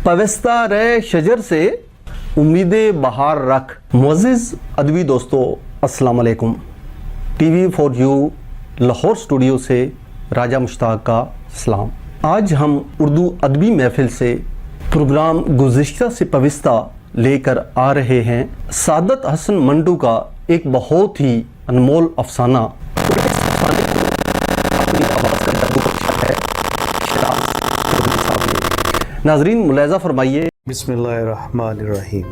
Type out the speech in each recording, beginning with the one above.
पविस्ता रहे शजर से उम्मीदें बहार रख। मुअज़्ज़िज़ अदबी दोस्तों, अस्सलाम वालेकुम। TV for you Lahore studio से राजा मुश्ताक का सलाम। आज हम उर्दू अदबी महफिल से प्रोग्राम गुज़िश्ता से पविस्ता लेकर आ रहे हैं। सादत हसन मंटू का एक बहुत ही अनमोल अफसाना नाजरीन मुलाज़ा फरमाइए। बिस्मिल्लाहिर्रहमानिर्रहीम।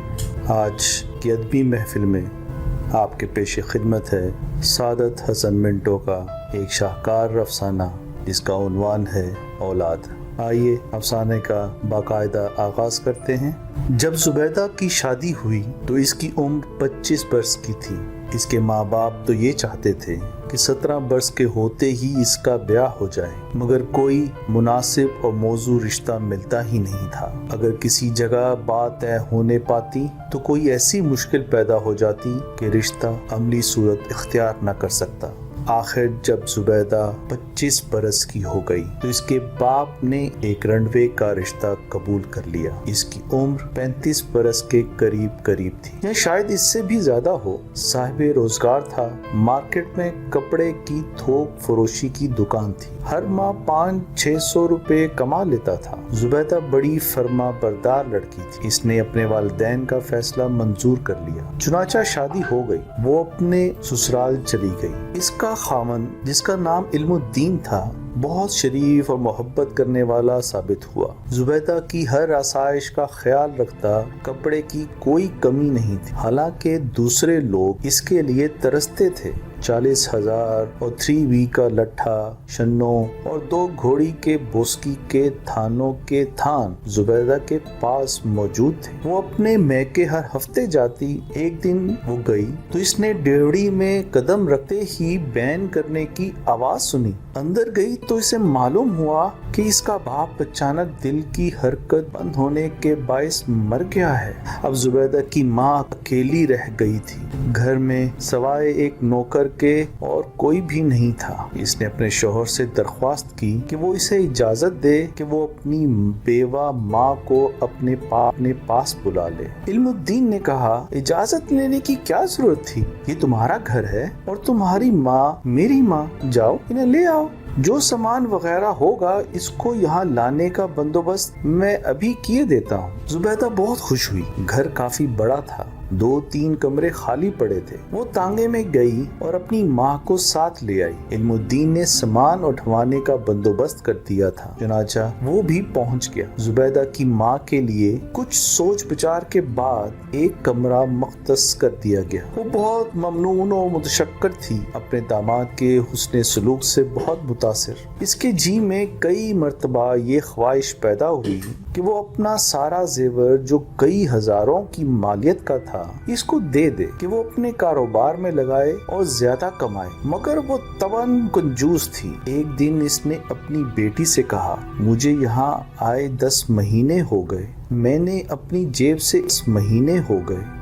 आज की अदबी महफिल में आपके पेश खिदमत है सादत हसन मिंटो का एक शाहकार अफसाना जिसका उन्वान है औलाद। आइए अफसाने का बाकायदा आगाज़ करते हैं। जब जुबैदा की शादी हुई तो इसकी उम्र 25 बरस की थी। इसके माँ बाप तो ये चाहते थे कि 17 बरस के होते ही इसका ब्याह हो जाए, मगर कोई मुनासिब और मौजू रिश्ता मिलता ही नहीं था। अगर किसी जगह बात तय होने पाती तो कोई ऐसी मुश्किल पैदा हो जाती कि रिश्ता अमली सूरत इख्तियार न कर सकता। आखिर जब जुबैदा 25 बरस की हो गई तो इसके बाप ने एक रनवे का रिश्ता कबूल कर लिया। इसकी उम्र 35 बरस के करीब करीब थी या शायद इससे भी ज्यादा हो। साहिब रोजगार था। मार्केट में कपड़े की थोक फरोशी की दुकान थी। हर माह 500-600 रुपए कमा लेता था। जुबैदा बड़ी फर्मा बरदार लड़की थी। इसने अपने वालिदैन का फैसला मंजूर कर लिया। चुनाचा शादी हो गई। वो अपने ससुराल चली गई। इसका खामन जिसका नाम इल्मुद्दीन था बहुत शरीफ और मोहब्बत करने वाला साबित हुआ। जुबैदा की हर आसाइश का ख्याल रखता। कपड़े की कोई कमी नहीं थी। हालांकि दूसरे लोग इसके लिए तरसते थे। 40,000 और 3V का लट्ठा, शन्नो और 2 घोड़ी के बोस्की के थानों के थान जुबैदा के पास मौजूद थे। वो अपने मैके हर हफ्ते जाती। एक दिन वो गई तो इसने डेवड़ी में कदम रखते ही बैन करने की आवाज सुनी। अंदर गई तो इसे मालूम हुआ कि इसका बाप अचानक दिल की हरकत बंद होने के बायस मर गया है। अब जुबैदा की माँ अकेली रह गई थी। घर में सवाए एक नौकर के और कोई भी नहीं था। इसने अपने शौहर से दरख्वास्त की कि वो इसे इजाजत दे कि वो अपनी बेवा माँ को अपने पास बुला ले। इल्मुद्दीन ने कहा, इजाजत लेने की क्या जरूरत थी? ये तुम्हारा घर है और तुम्हारी माँ मेरी माँ। जाओ इन्हें ले आओ। जो सामान वगैरह होगा इसको यहाँ लाने का बंदोबस्त मैं अभी किए देता हूँ। जुबैदा बहुत खुश हुई। घर काफी बड़ा था। 2-3 कमरे खाली पड़े थे। वो तांगे में गई और अपनी माँ को साथ ले आई। इल्मुद्दीन ने सामान उठवाने का बंदोबस्त कर दिया था। चुनाचा वो भी पहुँच गया। जुबैदा की माँ के लिए कुछ सोच विचार के बाद एक कमरा मख्तस कर दिया गया। वो बहुत ममनून और मुतशक्कर थी। अपने दामाद के हुस्ने सलूक से बहुत मुतासिर। इसके जी में कई मर्तबा ये ख्वाहिश पैदा हुई कि वो अपना सारा जेवर जो कई हजारों की मालियत का था इसको दे दे कि वो अपने कारोबार में लगाए और ज्यादा कमाए, मगर वो तबन कंजूस थी। एक दिन इसने अपनी बेटी से कहा, मुझे यहाँ आए 10 महीने हो गए। मैंने अपनी जेब से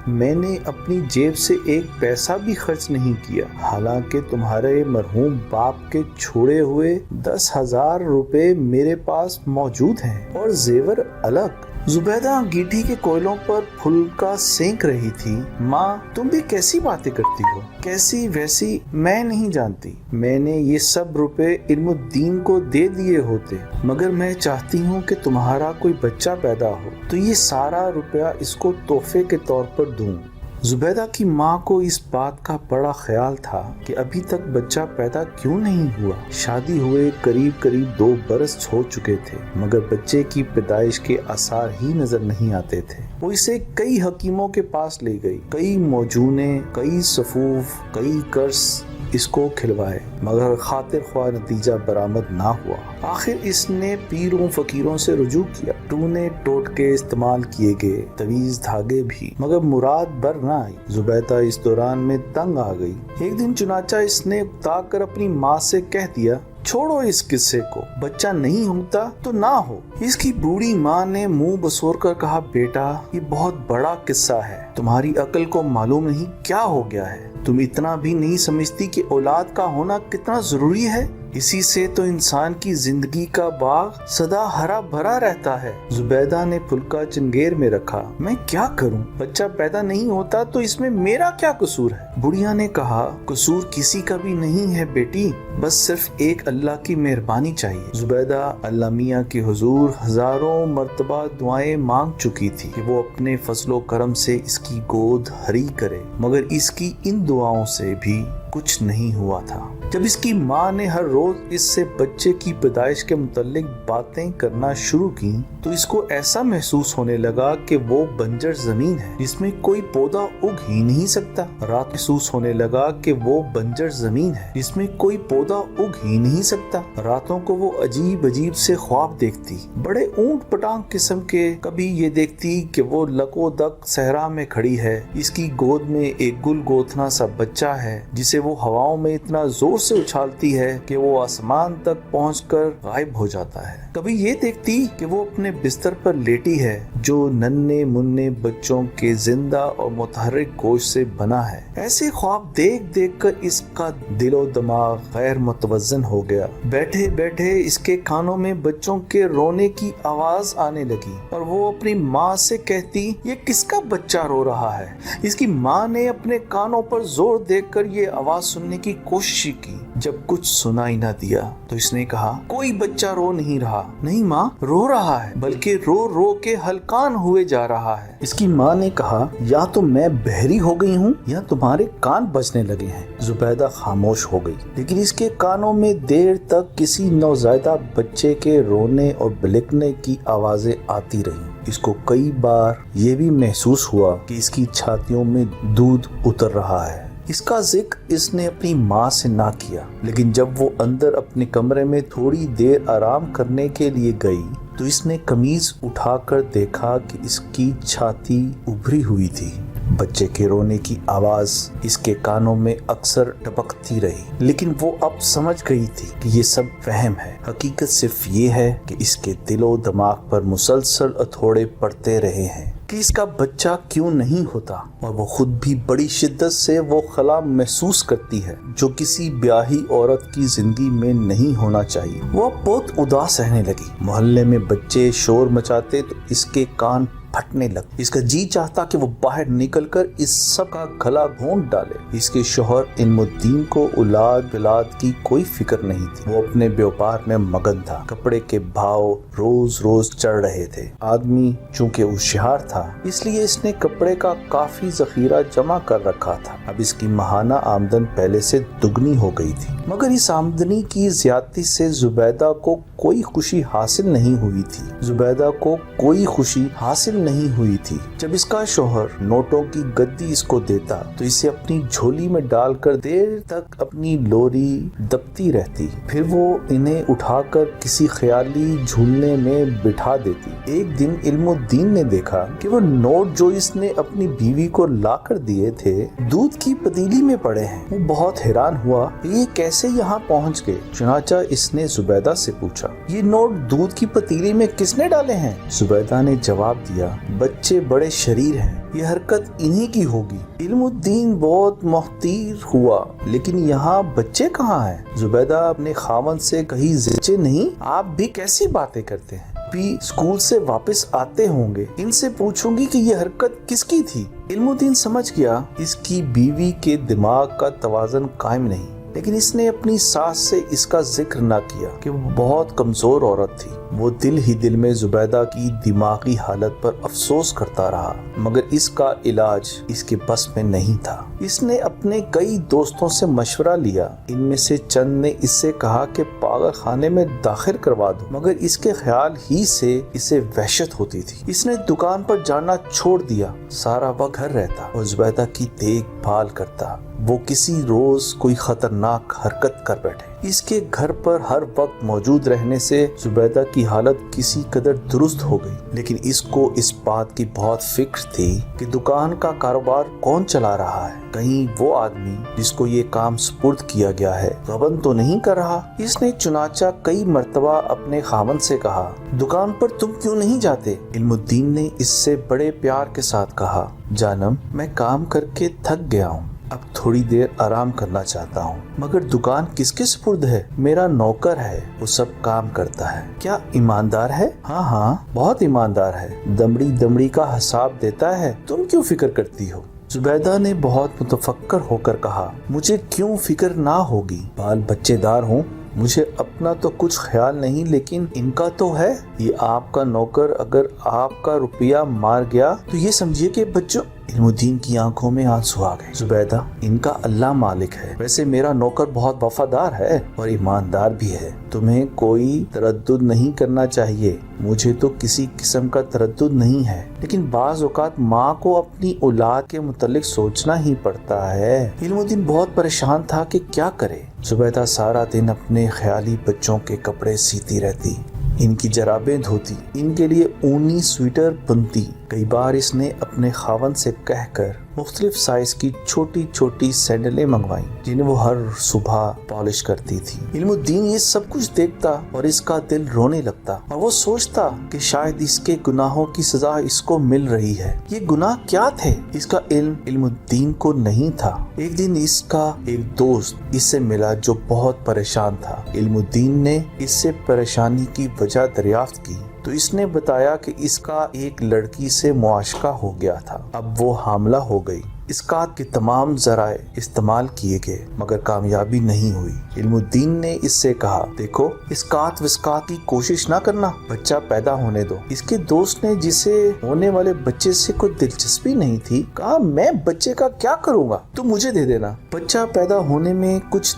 मैंने अपनी जेब से एक पैसा भी खर्च नहीं किया। हालांकि तुम्हारे मरहूम बाप के छोड़े हुए 10,000 रुपए मेरे पास मौजूद हैं और जेवर अलग। जुबैदा अंगीठी के कोयलों पर फुल्का सेंक रही थी। माँ, तुम भी कैसी बातें करती हो? कैसी वैसी मैं नहीं जानती। मैंने ये सब रुपए इल्मुद्दीन को दे दिए होते, मगर मैं चाहती हूँ कि तुम्हारा कोई बच्चा पैदा हो तो ये सारा रुपया इसको तोहफे के तौर पर दूँ। जुबैदा की माँ को इस बात का बड़ा ख्याल था कि अभी तक बच्चा पैदा क्यों नहीं हुआ। शादी हुए करीब 2 बरस हो चुके थे, मगर बच्चे की पैदाइश के आसार ही नजर नहीं आते थे। वो इसे कई हकीमों के पास ले गई। कई मौजूने, कई सफूफ, कई कर्स इसको खिलवाए, मगर खातिर ख्वाह नतीजा बरामद ना हुआ। आखिर इसने पीरों फकीरों से रुजू किया। टूने टोटके इस्तेमाल किए गए, तवीज धागे भी, मगर मुराद बर ना आई। जुबैदा इस दौरान में तंग आ गई। एक दिन चुनाचा इसने उकताकर अपनी माँ से कह दिया, छोड़ो इस किस्से को, बच्चा नहीं होता तो ना हो। इसकी बूढ़ी माँ ने मुंह बसोर कर कहा, बेटा ये बहुत बड़ा किस्सा है, तुम्हारी अकल को मालूम नहीं क्या हो गया है। तुम इतना भी नहीं समझती कि औलाद का होना कितना जरूरी है? इसी से तो इंसान की जिंदगी का बाग सदा हरा भरा रहता है। जुबैदा ने फुल्का चंगेर में रखा। मैं क्या करूं? बच्चा पैदा नहीं होता तो इसमें मेरा क्या कसूर है? बुढ़िया ने कहा, कसूर किसी का भी नहीं है बेटी, बस सिर्फ एक अल्लाह की मेहरबानी चाहिए। जुबैदा अल्लाह मियाँ के हुजूर हजारों मर्तबा दुआएं मांग चुकी थी कि वो अपने फजलो करम से इसकी गोद हरी करे, मगर इसकी इन दुआओं से भी कुछ नहीं हुआ था। जब इसकी माँ ने हर रोज इससे बच्चे की पैदाइश के मुतालिक बातें करना शुरू की तो इसको ऐसा महसूस होने लगा कि वो बंजर जमीन है जिसमें कोई पौधा उग ही नहीं सकता। रात महसूस होने लगा कि वो बंजर जमीन है जिसमें कोई पौधा उग ही नहीं सकता। रातों को वो अजीब अजीब से ख्वाब देखती, बड़े ऊंट पटांग किस्म के। कभी ये देखती कि वो लकोदक सहरा में खड़ी है, इसकी गोद में एक गुल गोथना सा बच्चा है जिसे वो हवाओं में इतना जोर से उछालती है कि वो आसमान तक पहुंचकर गायब हो जाता है। कभी ये देखती कि वो अपने बिस्तर पर लेटी है जो नन्हे मुन्ने बच्चों के जिंदा और मुतहर्रिक गोश्त से बना है। ऐसे ख्वाब देख देख कर इसका दिलो दिमाग गैर मुतवज्जन हो गया। बैठे बैठे इसके कानों में बच्चों के रोने की आवाज आने लगी और वो अपनी माँ से कहती, ये किसका बच्चा रो रहा है? इसकी माँ ने अपने कानों पर जोर देकर ये आवाज सुनने की कोशिश की। जब कुछ सुनाई ना दिया तो इसने कहा, कोई बच्चा रो नहीं रहा। नहीं माँ, रो रहा है, बल्कि रो रो के हलकान हुए जा रहा है। इसकी माँ ने कहा, या तो मैं बहरी हो गई हूँ या तुम्हारे कान बजने लगे हैं। जुबैदा खामोश हो गई, लेकिन इसके कानों में देर तक किसी नौज़ायदा बच्चे के रोने और बिलखने की आवाजें आती रही। इसको कई बार ये भी महसूस हुआ कि इसकी छातियों में दूध उतर रहा है। इसका जिक्र इसने अपनी माँ से ना किया, लेकिन जब वो अंदर अपने कमरे में थोड़ी देर आराम करने के लिए गई तो इसने कमीज उठाकर देखा कि इसकी छाती उभरी हुई थी। बच्चे के रोने की आवाज इसके कानों में अक्सर टपकती रही, लेकिन वो अब समझ गई थी कि ये सब वहम है। हकीकत सिर्फ ये है कि इसके दिलो दिमाग पर मुसलसल अथोड़े पड़ते रहे हैं कि इसका बच्चा क्यों नहीं होता, और वो खुद भी बड़ी शिद्दत से वो खला महसूस करती है जो किसी ब्याही औरत की जिंदगी में नहीं होना चाहिए। वो बहुत उदास रहने लगी। मोहल्ले में बच्चे शोर मचाते तो इसके कान फटने लगे। इसका जी चाहता कि वो बाहर निकलकर इस सब का गला घोंट डाले। इसके शौहर इल्मुद्दीन को औलाद बिलाद की कोई फिक्र नहीं थी। वो अपने व्यापार में मगन था। कपड़े के भाव रोज रोज चढ़ रहे थे। आदमी चूंकि होशियार था इसलिए इसने कपड़े का काफी जखीरा जमा कर रखा था। अब इसकी माहाना आमदन पहले से दुगनी हो गई थी, मगर इस आमदनी की ज्यादती से जुबैदा को कोई खुशी हासिल नहीं हुई थी। जुबैदा को कोई खुशी हासिल नहीं हुई थी। जब इसका शौहर नोटों की गद्दी इसको देता तो इसे अपनी झोली में डालकर देर तक अपनी लोरी दबती रहती। फिर वो इन्हें उठाकर किसी ख्याली झूलने में बिठा देती। एक दिन इल्मुद्दीन ने देखा कि वो नोट जो इसने अपनी बीवी को लाकर दिए थे दूध की पतीली में पड़े हैं। वो बहुत हैरान हुआ, ये कैसे यहाँ पहुँच गए। चुनाचा इसने जुबैदा से पूछा, ये नोट दूध की पतीली में किसने डाले हैं? जुबैदा ने जवाब दिया, बच्चे बड़े शरीर हैं, ये हरकत इन्हीं की होगी। इल्मुद्दीन बहुत मुख्तीर हुआ, लेकिन यहाँ बच्चे कहाँ हैं? जुबैदा अपने खावन से कहीं बच्चे नहीं, आप भी कैसी बातें करते हैं? भी स्कूल से वापस आते होंगे, इनसे पूछूंगी कि ये हरकत किसकी थी। इल्मुद्दीन समझ गया इसकी बीवी के दिमाग का तवाज़ुन कायम नहीं, लेकिन इसने अपनी सास से इसका जिक्र ना किया कि वो बहुत कमजोर औरत थी। वो दिल ही दिल में जुबैदा की दिमागी हालत पर अफसोस करता रहा, मगर इसका इलाज इसके बस में नहीं था। इसने अपने कई दोस्तों से मशवरा लिया। इनमें से चंद ने इससे कहा कि पागल खाने में दाखिल करवा दो, मगर इसके ख्याल ही से इसे वहशत होती थी। इसने दुकान पर जाना छोड़ दिया। सारा वक्त घर रहता और जुबैदा की देखभाल करता। वो किसी रोज कोई खतरनाक हरकत कर बैठे। इसके घर पर हर वक्त मौजूद रहने से जुबैदा की हालत किसी कदर दुरुस्त हो गई, लेकिन इसको इस बात की बहुत फिक्र थी कि दुकान का कारोबार कौन चला रहा है। कहीं वो आदमी जिसको ये काम सुपुर्द किया गया है गबन तो नहीं कर रहा। इसने चुनाचा कई मर्तबा अपने खामन से कहा, दुकान पर तुम क्यों नहीं जाते? इल्मुद्दीन ने इससे बड़े प्यार के साथ कहा, जानम मैं काम करके थक गया हूँ, अब थोड़ी देर आराम करना चाहता हूँ, मगर दुकान किसके सुपुर्द है? मेरा नौकर है, वो सब काम करता है। क्या ईमानदार है? हाँ, बहुत ईमानदार है। दमड़ी दमड़ी का हिसाब देता है। तुम क्यों फिक्र करती हो? जुबैदा ने बहुत मुतफक्कर होकर कहा, मुझे क्यों फिक्र ना होगी, बाल बच्चेदार हूँ, मुझे अपना तो कुछ ख्याल नहीं, लेकिन इनका तो है। ये आपका नौकर अगर आपका रुपया मार गया तो ये समझिए कि बच्चों। इल्मुद्दीन की आंखों में आंसू आ गए। जुबैदा, इनका अल्लाह मालिक है। वैसे मेरा नौकर बहुत वफादार है और ईमानदार भी है। तुम्हें कोई तरद्दुद नहीं करना चाहिए। मुझे तो किसी किस्म का तरद्दुद नहीं है, लेकिन बाज़ औक़ात माँ को अपनी औलाद के मुतल्लिक सोचना ही पड़ता है। इल्मुद्दीन बहुत परेशान था कि क्या करे। जुबैदा सारा दिन अपने ख्याली बच्चों के कपड़े सीती रहती, इनकी जराबें धोती, इनके लिए ऊनी स्वेटर बुनती। कई बार इसने अपने खावंद से कहकर मुख्तलिफ साइज की छोटी छोटी सैंडलें मंगवाई, जिन्हें वो हर सुबह पॉलिश करती थी। इल्मुद्दीन ये सब कुछ देखता और इसका दिल रोने लगता और वो सोचता कि शायद इसके गुनाहों की सजा इसको मिल रही है। ये गुनाह क्या थे? इसका इल्म इल्मुद्दीन को नहीं था। एक दिन इसका एक दोस्त इससे मिला जो बहुत परेशान था। इल्मुद्दीन ने इससे परेशानी की वजह दरियाफ्त की तो इसने बताया कि इसका एक लड़की से मुआशका हो गया था। अब वो हामला हो गई। इसकात के तमाम जराए इस्तेमाल किए गए, मगर कामयाबी नहीं हुई। इल्मुद्दीन ने इससे कहा, देखो, इसकात विस्कात की कोशिश ना करना, बच्चा पैदा होने दो। इसके दोस्त ने, जिसे होने वाले बच्चे से कोई दिलचस्पी नहीं थी, कहा, मैं बच्चे का क्या करूँगा, तुम मुझे दे देना। बच्चा पैदा होने में कुछ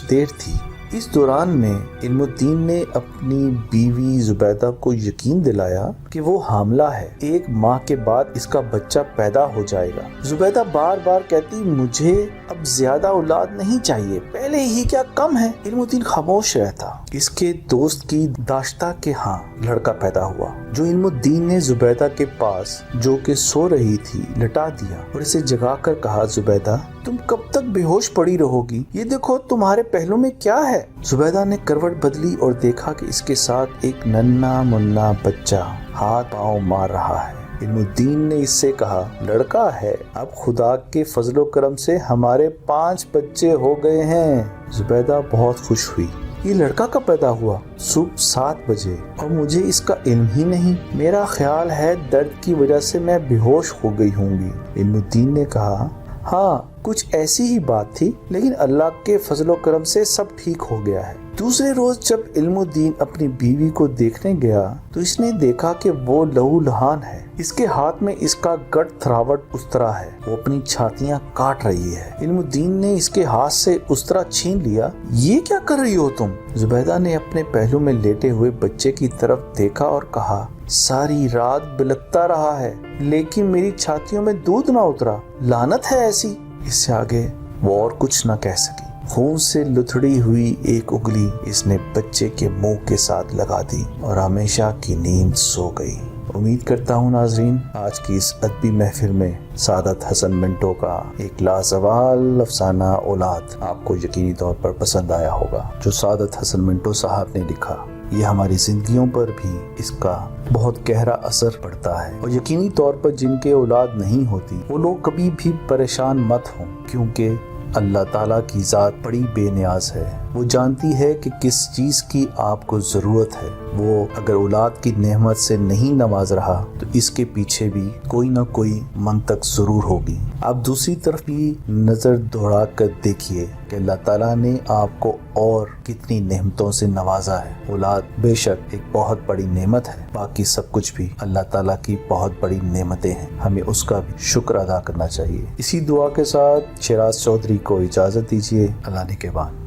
देर थी। इस दौरान में इल्मुद्दीन ने अपनी बीवी जुबैदा को यकीन दिलाया कि वो हामला है। एक माह के बाद इसका बच्चा पैदा हो जाएगा। जुबैदा बार बार कहती, मुझे अब ज्यादा औलाद नहीं चाहिए, पहले ही क्या कम है। इल्मुद्दीन खामोश रहता। इसके दोस्त की दाश्ता के हाँ लड़का पैदा हुआ, जो इल्मुद्दीन ने जुबैदा के पास, जो कि सो रही थी, लटा दिया और इसे जगाकर कहा, जुबैदा, तुम कब तक बेहोश पड़ी रहोगी? ये देखो तुम्हारे पहलू में क्या है। जुबैदा ने करवट बदली और देखा कि इसके साथ एक नन्हा मुन्ना बच्चा हाथ पांव मार रहा है। इल्मुद्दीन ने इससे कहा, लड़का है। अब खुदा के फजलो करम से हमारे 5 बच्चे हो गए हैं। जुबैदा बहुत खुश हुई। ये लड़का कब पैदा हुआ? सुबह 7 बजे, और मुझे इसका इल्म ही नहीं। मेरा ख्याल है दर्द की वजह से मैं बेहोश हो गई होंगी। इल्मुद्दीन ने कहा, हाँ, कुछ ऐसी ही बात थी, लेकिन अल्लाह के फजलो करम से सब ठीक हो गया है। दूसरे रोज जब इल्मुद्दीन अपनी बीवी को देखने गया तो इसने देखा कि वो लहूलुहान है। इसके हाथ में इसका गट थरावट उस्तरा है। वो अपनी छातियां काट रही है। इल्मुद्दीन ने इसके हाथ से उस्तरा छीन लिया। ये क्या कर रही हो तुम? जुबैदा ने अपने पहलू में लेटे हुए बच्चे की तरफ देखा और कहा, सारी रात बिलखता रहा है, लेकिन मेरी छातियों में दूध ना उतरा। लानत है ऐसी। इससे आगे वो और कुछ न कह सकी। खून से लुथड़ी हुई एक उंगली इसने बच्चे के मुंह के साथ लगा दी और हमेशा की नींद सो गई। उम्मीद करता हूँ नाजरीन, आज की इस अदबी महफिल में सादत हसन मिंटो का एक लाजवाल अफसाना औलाद आपको यकीनी तौर पर पसंद आया होगा। जो सादत हसन मिंटो साहब ने लिखा, ये हमारी जिंदगियों पर भी इसका बहुत गहरा असर पड़ता है। और यकीनी तौर पर जिनके औलाद नहीं होती वो लोग कभी भी परेशान मत हों, क्योंकि अल्लाह ताला की ज़ात बड़ी बेनियाज है। वो जानती है कि किस चीज़ की आपको ज़रूरत है। वो अगर औलाद की नेमत से नहीं नवाज रहा तो इसके पीछे भी कोई ना कोई मंतक ज़रूर होगी। आप दूसरी तरफ भी नज़र दौड़ा कर देखिए कि अल्लाह ताला ने आपको और कितनी नेमतों से नवाजा है। औलाद बेशक एक बहुत बड़ी नेमत है, बाकी सब कुछ भी अल्लाह ताला की बहुत बड़ी नेमतें हैं। हमें उसका भी शुक्र अदा करना चाहिए। इसी दुआ के साथ शिराज चौधरी को इजाज़त दीजिए। अल्लाह ने के बाद।